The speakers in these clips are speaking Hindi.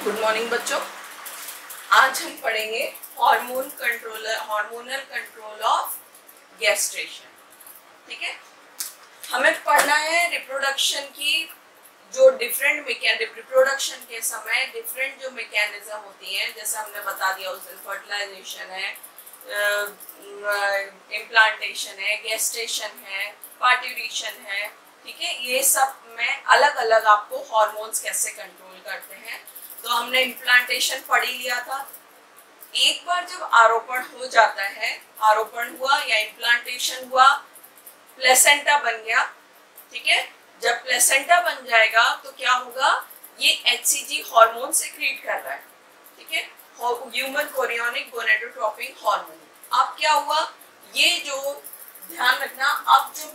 गुड मॉर्निंग बच्चों। आज हम पढ़ेंगे हार्मोनल कंट्रोल ऑफ गैस्ट्रेशन। ठीक है, हमें पढ़ना है रिप्रोडक्शन की जो रिप्रोडक्शन के समय डिफरेंट जो मैकेनिज्म होती हैं, जैसे हमने बता दिया उस दिन फर्टिलाइजेशन है, इम्प्लांटेशन है, गेस्टेशन है, पार्ट्यूरेशन है। ठीक है, ये सब में अलग अलग आपको हार्मोन्स कैसे कंट्रोल करते हैं। तो हमने इम्प्लांटेशन पढ़ ही लिया था। एक बार जब आरोपण हो जाता है, आरोपण हुआ या इम्प्लांटेशन हुआ, प्लेसेंटा बन गया। ठीक है, जब प्लेसेंटा बन जाएगा तो क्या होगा, ये एचसीजी हार्मोन सिक्रीट कर रहा है। ठीक है, ह्यूमन कोरियोनिक गोनेडोट्रोपिक हार्मोन। अब क्या हुआ, ये जो ध्यान रखना, अब जो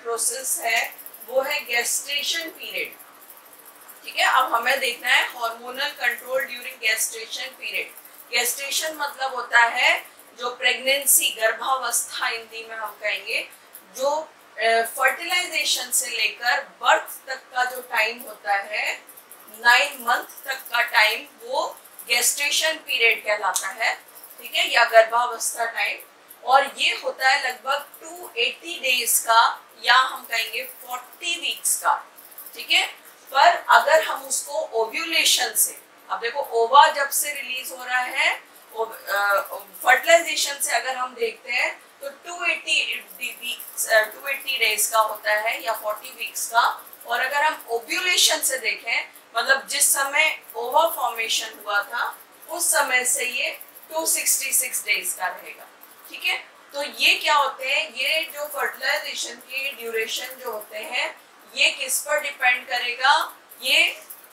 प्रोसेस है वो है गेस्टेशन पीरियड। ठीक है, अब हमें देखना है hormonal control during gestation period. Gestation मतलब होता है जो प्रेगनेंसी, गर्भावस्था हिंदी में हम कहेंगे, जो फर्टिलाइजेशन से लेकर बर्थ तक का जो टाइम होता है, 9 मंथ तक का टाइम, वो गेस्टेशन पीरियड कहलाता है। ठीक है, या गर्भावस्था टाइम। और ये होता है लगभग 280 डेज का, या हम कहेंगे 40 वीक्स का। ठीक है, पर अगर हम उसको ओव्यूलेशन से, अब देखो ओवा जब से रिलीज हो रहा है, फर्टिलाइजेशन से अगर हम देखते हैं तो 280 डेज का होता है या 40 वीक्स का। और अगर हम ओव्यूलेशन से देखें, मतलब जिस समय ओवा फॉर्मेशन हुआ था उस समय से ये 266 डेज का रहेगा। ठीक है, तो ये क्या होते हैं, ये जो फर्टिलाइजेशन के ड्यूरेशन जो होते हैं, ये किस पर डिपेंड करेगा, ये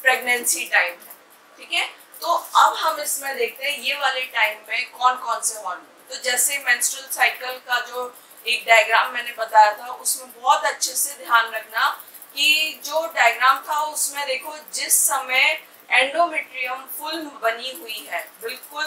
प्रेगनेंसी टाइम है। ठीक है, तो अब हम इसमें देखते हैं ये वाले टाइम में कौन कौन से हार्मोन। तो जैसे मेंस्ट्रुअल साइकिल का जो एक डायग्राम मैंने बताया था, उसमें बहुत अच्छे से ध्यान रखना कि जो डायग्राम था उसमें देखो, जिस समय एंडोमेट्रियम फुल बनी हुई है, बिल्कुल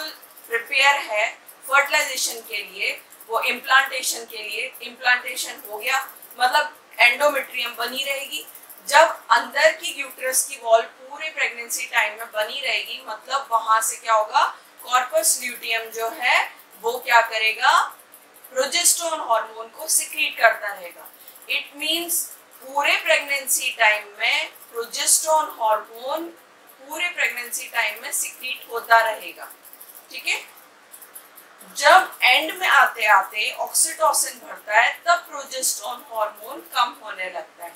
प्रिपेयर है फर्टिलाइजेशन के लिए, वो इम्प्लांटेशन के लिए, इम्प्लांटेशन हो गया मतलब एंडोमेट्रियम बनी रहेगी। जब अंदर की यूट्रस की वॉल पूरे प्रेगनेंसी टाइम में बनी रहेगी, मतलब वहां से क्या होगा, कॉर्पस ल्यूटियम जो है वो क्या करेगा, प्रोजेस्टेरोन हार्मोन को सिक्रीट करता रहेगा। इट मींस पूरे प्रेगनेंसी टाइम में प्रोजेस्टेरोन हार्मोन पूरे प्रेगनेंसी टाइम में सिक्रीट होता रहेगा। ठीक है, जब एंड में आते आते ऑक्सीटोसिन बढ़ता है, तब प्रोजेस्टेरोन हार्मोन कम होने लगता है।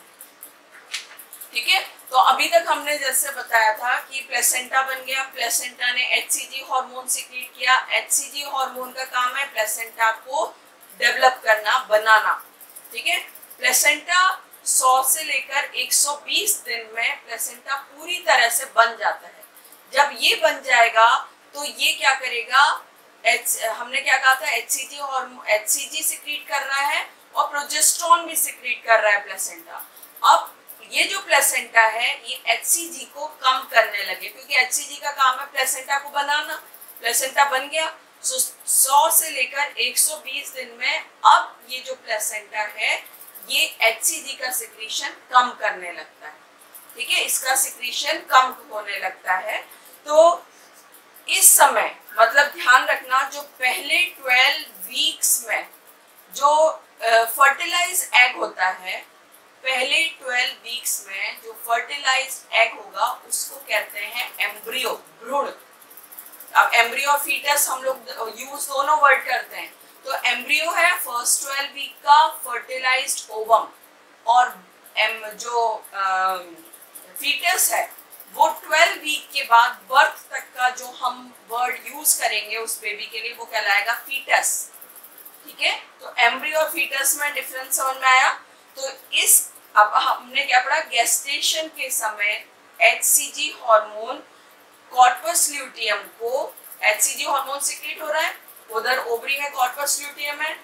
ठीक है, तो अभी तक हमने जैसे बताया था कि प्लेसेंटा बन गया, प्लेसेंटा ने एचसीजी हार्मोन सिक्रीट किया। एचसीजी हार्मोन का काम है प्लेसेंटा को डेवलप करना, बनाना। ठीक है, प्लेसेंटा 100 से लेकर 120 दिन में प्लेसेंटा पूरी तरह से बन जाता है। जब ये बन जाएगा तो ये क्या करेगा, हमने क्या कहा था, एचसीजी सिक्रीट कर रहा है और प्रोजेस्टेरोन भी सिक्रीट कर रहा है प्लेसेंटा। अब ये जो प्लेसेंटा है ये एचसीजी को कम करने लगे, क्योंकि एचसीजी का काम है प्लेसेंटा को बनाना। प्लेसेंटा बन गया, 100 से लेकर 120 दिन में अब ये जो प्लेसेंटा है ये एचसीजी का सिक्रीशन कम करने लगता है। ठीक है, इसका सिक्रीशन कम होने लगता है। तो इस समय मतलब ध्यान रखना, जो पहले 12 वीक्स में जो फर्टिलाइज एग होता है, पहले 12 वीक्स में जो फर्टिलाइज्ड एग होगा उसको कहते हैं एम्ब्रियो, भ्रूण। अब एम्ब्रियो और फीटस हम लोग यूज दोनों वर्ड करते हैं। तो एम्ब्रियो है फर्स्ट 12 वीक का फर्टिलाइज्ड ओवम, और जो फीटस है वो 12 वीक के बाद बर्थ तक का जो हम वर्ड यूज करेंगे उस बेबी के लिए, वो कहलाएगा फीटस। ठीक है, तो एम्ब्रियो और फीटस में डिफरेंस समझ में आया। तो इस अब हमने क्या पढ़ा, गेस्टेशन के समय एचसीजी हार्मोन कॉर्पस ल्यूटियम को, एचसीजी हार्मोन सिक्रीट हो रहा है, उधर ओवरी में कॉर्पस ल्यूटियम है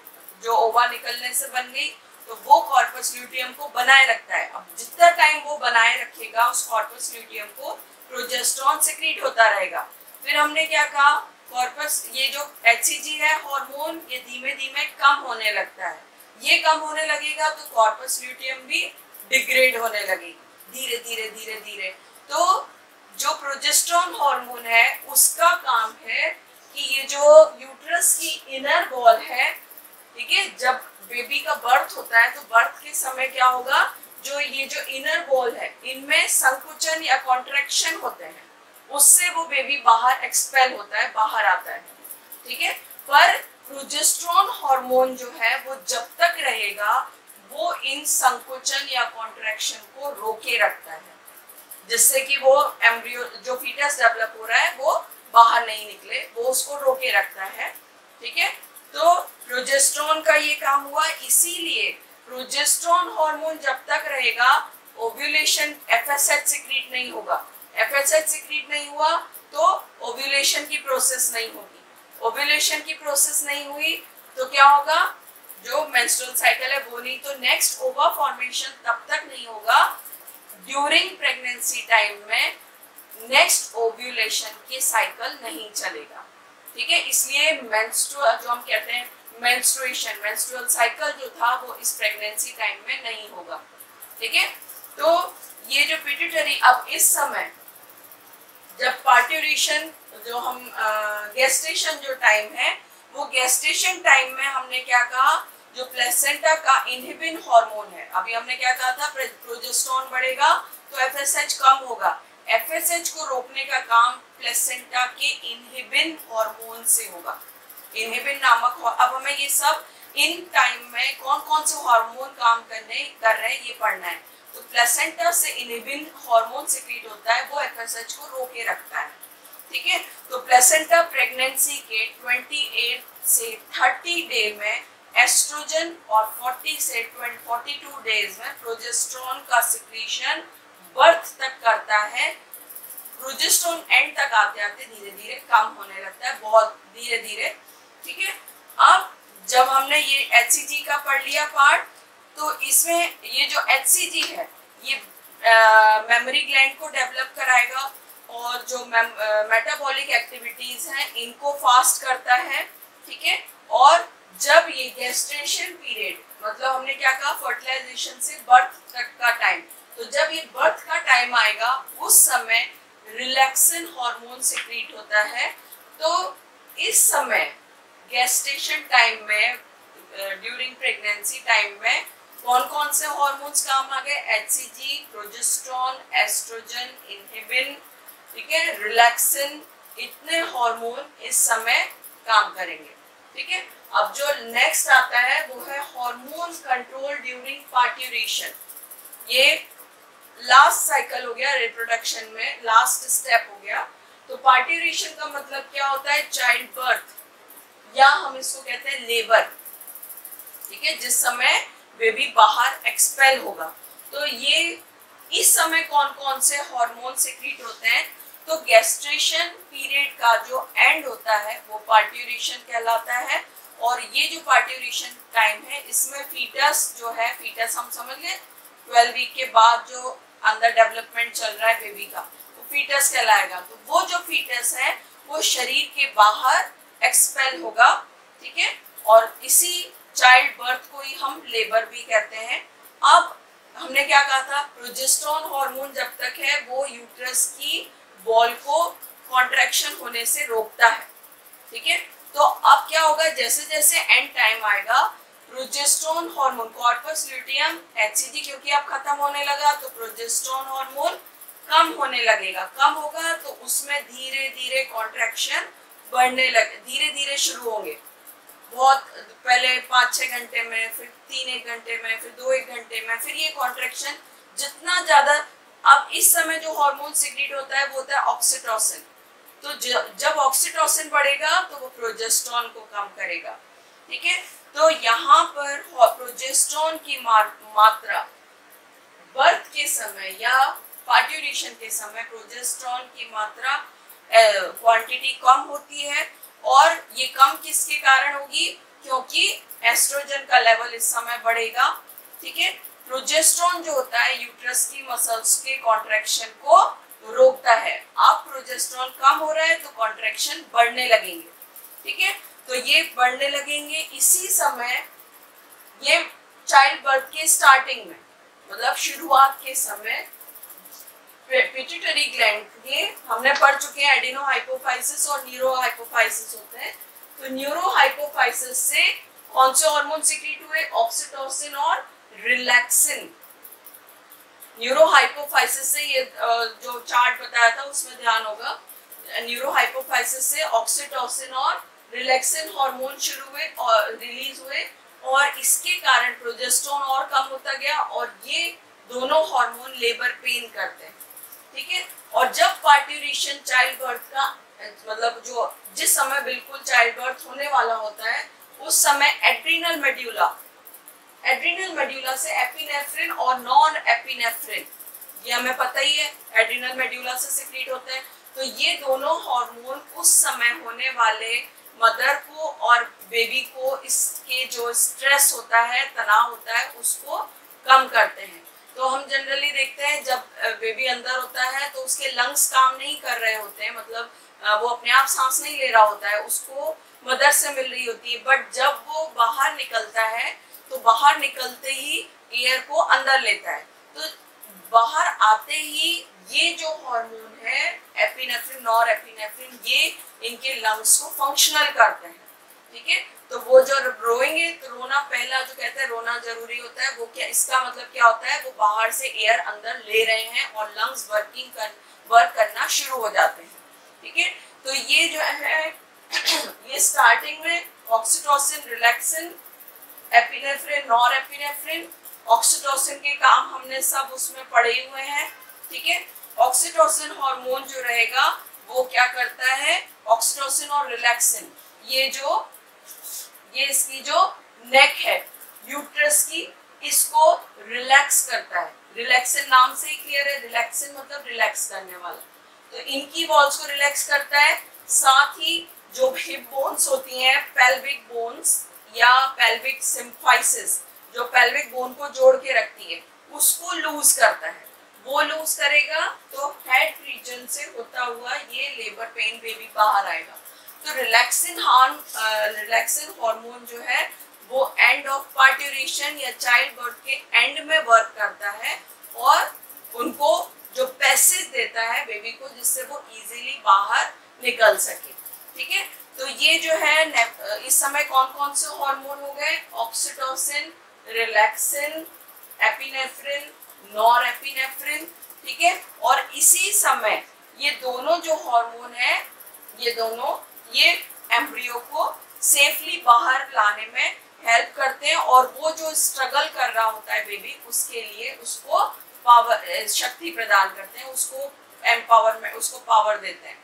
जो ओवा निकलने से बन गई, तो वो कॉर्पस ल्यूटियम को बनाए रखता है। अब जितना टाइम वो बनाए रखेगा उस कॉर्पस ल्यूटियम को, प्रोजेस्टेरोन सिक्रीट होता रहेगा। फिर हमने क्या कहा, कॉर्पस, ये जो एचसीजी है हार्मोन, ये धीमे धीमे कम होने लगता है। ये कम होने लगेगा तो कॉर्पस ल्यूटियम भी डिग्रेड होने लगेगी धीरे धीरे धीरे धीरे। तो जो प्रोजेस्टेरोन हार्मोन है उसका काम है कि ये जो यूट्रस की इनर वॉल है, ठीक है, जब बेबी का बर्थ होता है तो बर्थ के समय क्या होगा, जो ये जो इनर वॉल है इनमें संकुचन या कॉन्ट्रैक्शन होते हैं, उससे वो बेबी बाहर एक्सपेल होता है, बाहर आता है, ठीक है। पर प्रोजेस्टेरोन हार्मोन जो है वो जब तक रहेगा वो इन संकुचन या कॉन्ट्रैक्शन को रोके रखता है, जिससे कि वो एम्ब्रियो जो फीटस डेवलप हो रहा है वो बाहर नहीं निकले, वो उसको रोके रखता है, ठीक है। तो प्रोजेस्टेरोन का ये काम हुआ, इसीलिए प्रोजेस्टेरोन हार्मोन जब तक रहेगा ओव्यूलेशन एफएसएच सिक्रीट नहीं होगा। एफएसएच सिक्रीट नहीं हुआ तो ओव्यूलेशन की प्रोसेस नहीं होगी। ओव्यूलेशन की प्रोसेस नहीं हुई तो क्या होगा, जो मेंस्ट्रुअल साइकिल है वो नहीं, तो नेक्स्ट ओवा फॉर्मेशन तब तक नहीं होगा ड्यूरिंग प्रेगनेंसी टाइम में, नेक्स्ट ओव्यूलेशन की साइकिल नहीं चलेगा, ठीक है। इसलिए मेंस्ट्रुअल जो हम कहते हैं मेंस्ट्रुएशन, मेंस्ट्रुअल साइकिल जो था वो इस प्रेगनेंसी टाइम में नहीं होगा, ठीक है। तो ये जो पिट्यूटरी, अब इस समय जब पार्ट्यूरेशन जो हम गेस्टेशन जो टाइम है, वो गेस्टेशन टाइम में हमने क्या कहा, जो प्लेसेंटा का इनहिबिन हार्मोन है, अभी हमने क्या कहा था, प्रोजेस्टेरोन बढ़ेगा तो एफएसएच कम होगा, एफएसएच को रोकने का काम प्लेसेंटा के इनहिबिन हार्मोन से होगा, इनहिबिन नामक। अब हमें ये सब इन टाइम में कौन कौन से हार्मोन काम कर रहे हैं ये पढ़ना है। तो प्लेसेंटा से इनहिबिन हार्मोन सिक्रीट होता है, वो एफएसएच को रोके रखता है, ठीक है। तो प्लेसेंटा प्रेगनेंसी के 28 से 30 डे में एस्ट्रोजन और 40 से 42 डेज में प्रोजेस्टेरोन का सिक्रीशन बर्थ तक करता है। प्रोजेस्टेरोन एंड तक आते आते धीरे धीरे कम होने लगता है, बहुत धीरे धीरे, ठीक है। अब जब हमने ये HCG का पढ़ लिया पार्ट, तो इसमें ये जो HCG है ये मेमोरी ग्लैंड को डेवलप कराएगा और जो मेटाबॉलिक एक्टिविटीज हैं इनको फास्ट करता है, ठीक है। और जब ये गेस्टेशन पीरियड, मतलब हमने क्या कहा, फर्टिलाइजेशन से बर्थ तक का टाइम, तो जब ये बर्थ का टाइम आएगा उस समय रिलैक्सिन हार्मोन सिक्रीट होता है। तो इस समय गेस्टेशन टाइम में, ड्यूरिंग प्रेगनेंसी टाइम में कौन कौन से हार्मोन्स काम आ गए, HCG, प्रोजेस्टेरोन, एस्ट्रोजन, इनहिबिन, ठीक है, रिलैक्सिन, इतने हार्मोन इस समय काम करेंगे, ठीक है। अब जो नेक्स्ट आता है वो है हार्मोन कंट्रोल ड्यूरिंग पार्ट्यूरेशन। ये लास्ट साइकिल हो गया, रिप्रोडक्शन में लास्ट स्टेप हो गया। तो पार्ट्यूरेशन का मतलब क्या होता है, चाइल्ड बर्थ, या हम इसको कहते हैं लेबर, ठीक है, जिस समय बेबी बाहर एक्सपेल होगा। तो ये इस समय कौन कौन से हार्मोन सिक्रीट होते हैं, तो गेस्ट्रेशन पीरियड का जो एंड होता है वो पार्ट्यूरेशन कहलाता है। और ये जो पार्ट्यूरेशन टाइम है इसमें फीटस जो है, फीटस हम समझ लें 12 वीक के बाद जो अंदर डेवलपमेंट चल रहा है बेबी का, वो फीटस कहलाएगा। तो वो जो फीटस है वो शरीर के बाहर एक्सपेल होगा, ठीक है। और इसी चाइल्ड बर्थ को ही हम लेबर भी कहते हैं। अब हमने क्या कहा था, प्रोजेस्टेरोन हार्मोन जब तक है वो यूट्रस की वॉल को कॉन्ट्रैक्शन होने से रोकता है, ठीक है। तो अब क्या होगा, जैसे जैसे एंड टाइम आएगा progesterone hormone, corpus luteum, HCG क्योंकि अब खत्म होने लगा तो प्रोजेस्टेरोन हार्मोन कम होने लगेगा, कम होगा तो उसमें धीरे धीरे कॉन्ट्रैक्शन बढ़ने लगे, धीरे धीरे शुरू होंगे, बहुत पहले 5-6 घंटे में, फिर 3-1 घंटे में, फिर 2-1 घंटे में, फिर ये कॉन्ट्रैक्शन जितना ज्यादा। अब इस समय जो हार्मोन सिक्रीट होता है वो होता है ऑक्सीटोसिन। तो जब ऑक्सीटोसिन बढ़ेगा तो वो प्रोजेस्टेरोन को कम करेगा, ठीक है। तो यहाँ पर प्रोजेस्टेरोन की मात्रा बर्थ के समय या पार्ट्यूरेशन के समय प्रोजेस्टेरोन की मात्रा क्वांटिटी कम होती है। और ये कम किसके कारण होगी, क्योंकि एस्ट्रोजन का लेवल इस समय बढ़ेगा, ठीक है। प्रोजेस्टेरोन जो होता है यूट्रस की मसल्स के कॉन्ट्रैक्शन को रोकता है। अब प्रोजेस्टेरोन कम हो रहा है तो कॉन्ट्रैक्शन बढ़ने लगेंगे, ठीक है। तो ये बढ़ने लगेंगे इसी समय, ये चाइल्ड बर्थ के स्टार्टिंग में, मतलब शुरुआत के समय पिट्यूटरी ग्लैंड ये हमने पढ़ चुके हैं, एडिनो हाइपोफाइसिस और न्यूरो हाइपोफाइसिस होते हैं। तो न्यूरो हाइपोफाइसिस से कौन से हार्मोन सिक्रीट हुए? ऑक्सीटोसिन और रिलैक्सिन। न्यूरो हाइपोफाइसिस से ये जो चार्ट बताया था उसमें ध्यान होगा, न्यूरो हाइपोफाइसिस से ऑक्सीटोसिन और रिलैक्सिन हार्मोन शुरू हुए और रिलीज हुए, और इसके कारण प्रोजेस्टेरोन और कम होता गया, और ये दोनों हार्मोन लेबर पेन करते हैं, ठीक है। और जब पार्ट्यूरेशन चाइल्ड बर्थ का मतलब जो जिस समय बिल्कुल चाइल्ड बर्थ होने वाला होता है उस समय एड्रीनल मेड्यूला से एपिनेफ्रिन और नॉन एपिनेफ्रिन, ये हमें पता ही है, एड्रीनल मेड्यूला से सिक्रीट होते हैं। तो ये दोनों हार्मोन उस समय होने वाले मदर को और बेबी को इसके जो स्ट्रेस होता है, तनाव होता है, उसको कम करते हैं। तो हम जनरली देखते हैं जब बेबी अंदर होता है तो उसके लंग्स काम नहीं कर रहे होते हैं, मतलब वो अपने आप सांस नहीं ले रहा होता है, उसको मदर से मिल रही होती है, बट जब वो बाहर निकलता है तो बाहर निकलते ही एयर को अंदर लेता है, तो बाहर आते ही ये जो हार्मोन है एपिनेफ्रिन और एपिनेफ्रिन, ये इनके लंग्स को फंक्शनल करते हैं, ठीक है। तो वो जो रोएंगे तो रोना, पहला जो कहते हैं रोना जरूरी होता है, वो क्या, इसका मतलब क्या होता है, वो बाहर से एयर अंदर ले रहे हैं और लंग्स वर्क करना शुरू हो जाते हैं, ठीक है। तो ये जो है ये स्टार्टिंग में oxytocin, relaxin, epinephrine, nor epinephrine, oxytocin के काम हमने सब उसमें पढ़े हुए हैं, ठीक है। ऑक्सीटोसिन हार्मोन जो रहेगा वो क्या करता है, ऑक्सीटोसिन और रिलैक्सिन, ये इसकी जो नेक है यूट्रस की, इसको रिलैक्स करता है। रिलैक्सिन नाम से ही क्लियर है, रिलैक्सिन मतलब रिलैक्स करने वाला, तो इनकी वॉल्स को रिलैक्स करता है। साथ ही जो हिप बोन्स होती हैं, पेल्विक बोन्स या पेल्विक सिम्फाइसिस, जो पेल्विक बोन को जोड़ के रखती है, उसको लूज करता है। वो लूज करेगा तो हेड रीजन से होता हुआ ये लेबर पेन बेबी बाहर आएगा। तो रिलैक्सिन हार्मोन जो है वो एंड ऑफ पार्ट्यूरेशन या चाइल्ड बर्थ के एंड में वर्क करता है और उनको जो पैसेज देता है बेबी को, जिससे वो इजीली बाहर निकल सके, ठीक है। तो ये जो है इस समय कौन कौन से हार्मोन हो गए, oxytocin, relaxin, epinephrine, nor epinephrine, ठीक है। और इसी समय ये दोनों जो हार्मोन है, ये एम्ब्रियो को सेफली बाहर लाने में हेल्प करते हैं, और वो जो स्ट्रगल कर रहा होता है बेबी, उसके लिए उसको पावर, शक्ति प्रदान करते हैं, उसको एम्पावरमेंट, उसको पावर देते हैं,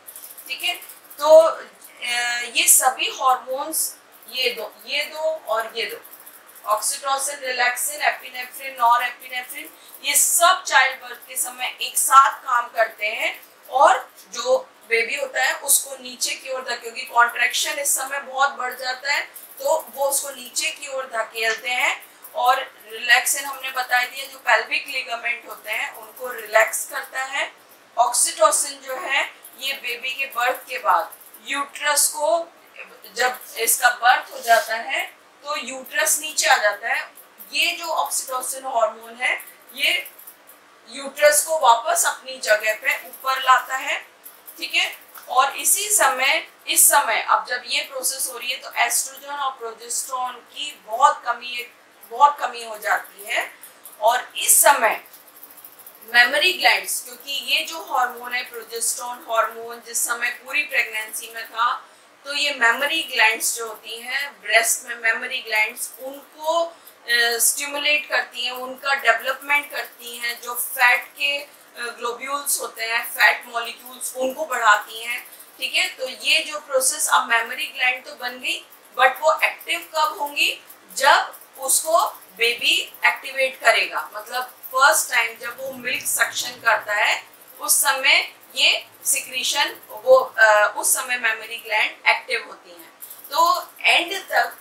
ठीक है। तो ये सभी हार्मोन्स, ये दो और ये दो, oxytocin, relaxin, epinephrine, nor epinephrine, ये सब चाइल्ड बर्थ के समय एक साथ काम करते हैं और जो बेबी होता है उसको नीचे की ओर, क्योंकि कॉन्ट्रैक्शन इस समय बहुत बढ़ जाता है, तो वो उसको नीचे की ओर धकेलते हैं। और रिलैक्सिन हमने बता दिया, जो पेल्विक लिगामेंट होते हैं उनको रिलैक्स करता है। ऑक्सीटोसिन जो है ये बेबी के बर्थ के बाद यूट्रस को, जब इसका बर्थ हो जाता है तो यूट्रस नीचे आ जाता है, ये जो ऑक्सीटोसिन हार्मोन है ये यूट्रस को वापस अपनी जगह पे ऊपर लाता है, ठीक है। और इस समय अब जब ये प्रोसेस हो रही है तो एस्ट्रोजन और प्रोजेस्टेरोन की बहुत कमी हो जाती है, और इस समय मेमोरी ग्लैंड्स, क्योंकि ये जो हार्मोन है प्रोजेस्टेरोन हार्मोन जिस समय पूरी प्रेगनेंसी में था, तो ये मेमोरी ग्लैंड्स जो होती हैं ब्रेस्ट में, मेमोरी ग्लैंड्स उनको स्टिमुलेट करती हैं, उनका डेवलपमेंट करती हैं, जो फैट के ग्लोब्यूल्स होते हैं, फैट मॉलिक्यूल्स, उनको बढ़ाती हैं, ठीक है। तो ये जो प्रोसेस, अब मेमोरी ग्लैंड तो बन गई, बट वो एक्टिव कब होंगी, जब उसको बेबी एक्टिवेट करेगा, मतलब फर्स्ट टाइम जब वो मिल्क सक्शन करता है उस समय ये सिक्रीशन, वो उस समय मेमोरी ग्लैंड एक्टिव होती हैं। तो एंड तक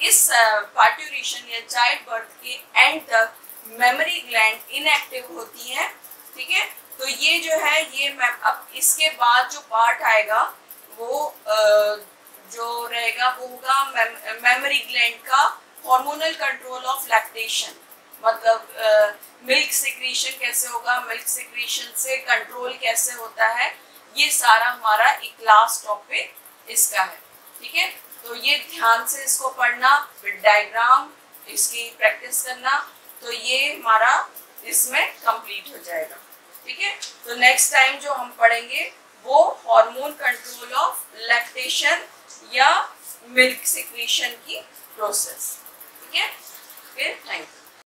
इस पार्ट्यूरेशन या चाइल्ड बर्थ के एंड तक मेमोरी ग्लैंड इनएक्टिव होती हैं, ठीक है। तो ये जो है ये अब इसके बाद जो पार्ट आएगा वो जो रहेगा वो होगा मेमोरी ग्लैंड का हार्मोनल कंट्रोल ऑफ लैक्टेशन। मतलब मिल्क सिक्रीशन कैसे होगा, मिल्क सिक्रीशन से कंट्रोल कैसे होता है, ये सारा हमारा एक लास्ट टॉपिक इसका है। ठीक है, तो ये ध्यान से इसको पढ़ना, विद डायग्राम इसकी प्रैक्टिस करना, तो ये हमारा इसमें कंप्लीट हो जाएगा। ठीक है, तो नेक्स्ट टाइम जो हम पढ़ेंगे वो हार्मोन कंट्रोल ऑफ लैक्टेशन या मिल्क सिक्रीशन की प्रोसेस। ठीक है, फिर थैंक यू।